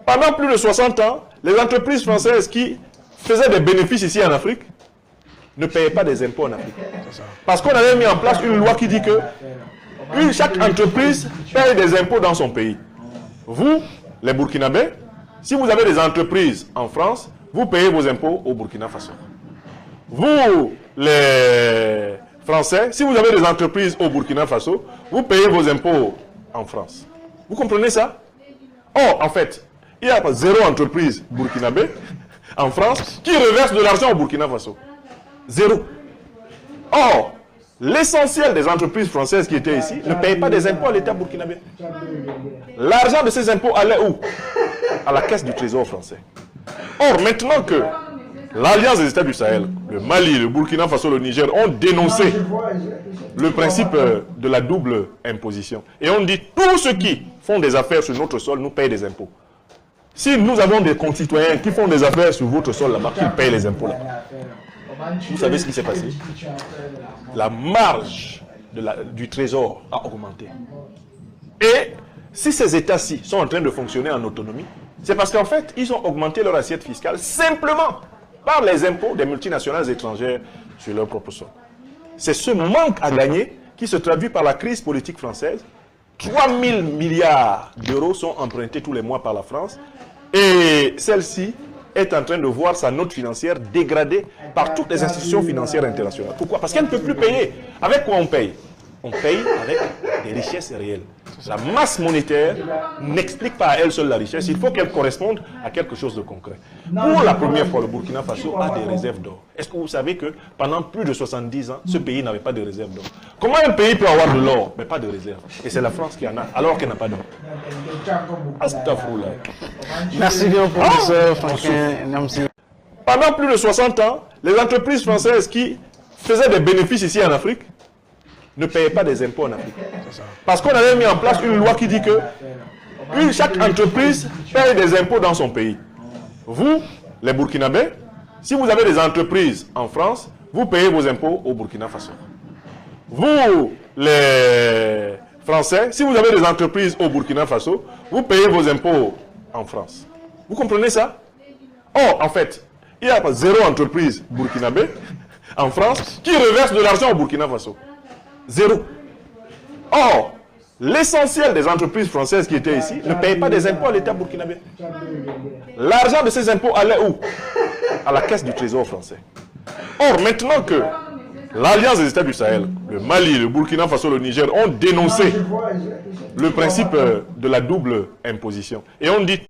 Pendant plus de 60 ans, les entreprises françaises qui faisaient des bénéfices ici en Afrique ne payaient pas des impôts en Afrique. Parce qu'on avait mis en place une loi qui dit que chaque entreprise paye des impôts dans son pays. Vous, les Burkinabés, si vous avez des entreprises en France, vous payez vos impôts au Burkina Faso. Vous, les Français, si vous avez des entreprises au Burkina Faso, vous payez vos impôts en France. Vous comprenez ça? Or, en fait, il y a zéro entreprise burkinabé en France qui reverse de l'argent au Burkina Faso. Zéro. Or, l'essentiel des entreprises françaises qui étaient ici ne payaient pas des impôts à l'État burkinabé. L'argent de ces impôts allait où? À la caisse du Trésor français. Or, maintenant que l'Alliance des États du Sahel, le Mali, le Burkina Faso, le Niger ont dénoncé le principe de la double imposition. Et on dit tous ceux qui font des affaires sur notre sol nous payent des impôts. Si nous avons des concitoyens qui font des affaires sur votre sol là-bas, qui payent les impôts là-bas, vous savez ce qui s'est passé? La marge du Trésor a augmenté. Et si ces États-ci sont en train de fonctionner en autonomie, c'est parce qu'en fait, ils ont augmenté leur assiette fiscale simplement par les impôts des multinationales étrangères sur leur propre sol. C'est ce manque à gagner qui se traduit par la crise politique française. 3 000 milliards d'euros sont empruntés tous les mois par la France et celle-ci est en train de voir sa note financière dégradée par toutes les institutions financières internationales. Pourquoi? Parce qu'elle ne peut plus payer. Avec quoi on paye? On paye avec des richesses réelles. La masse monétaire n'explique pas à elle seule la richesse. Il faut qu'elle corresponde à quelque chose de concret. Pour la première fois, le Burkina Faso a des réserves d'or. Est-ce que vous savez que pendant plus de 70 ans, ce pays n'avait pas de réserves d'or? Comment un pays peut avoir de l'or, mais pas de réserve? Et c'est la France qui en a, alors qu'elle n'a pas d'or. Merci bien, professeur Franklin Nyamsi. Pendant plus de 60 ans, les entreprises françaises qui faisaient des bénéfices ici en Afrique ne payaient pas des impôts en Afrique. Parce qu'on avait mis en place une loi qui dit que chaque entreprise paye des impôts dans son pays. Vous, les Burkinabés, si vous avez des entreprises en France, vous payez vos impôts au Burkina Faso. Vous, les Français, si vous avez des entreprises au Burkina Faso, vous payez vos impôts en France. Vous comprenez ça? Or, en fait, il y a zéro entreprise burkinabé en France qui reverse de l'argent au Burkina Faso. Zéro. Or, l'essentiel des entreprises françaises qui étaient ici ne payaient pas des impôts à l'État burkinabé. L'argent de ces impôts allait où? À la caisse du Trésor français. Or, maintenant que l'Alliance des États du Sahel, le Mali, le Burkina Faso, le Niger ont dénoncé le principe de la double imposition. Et on dit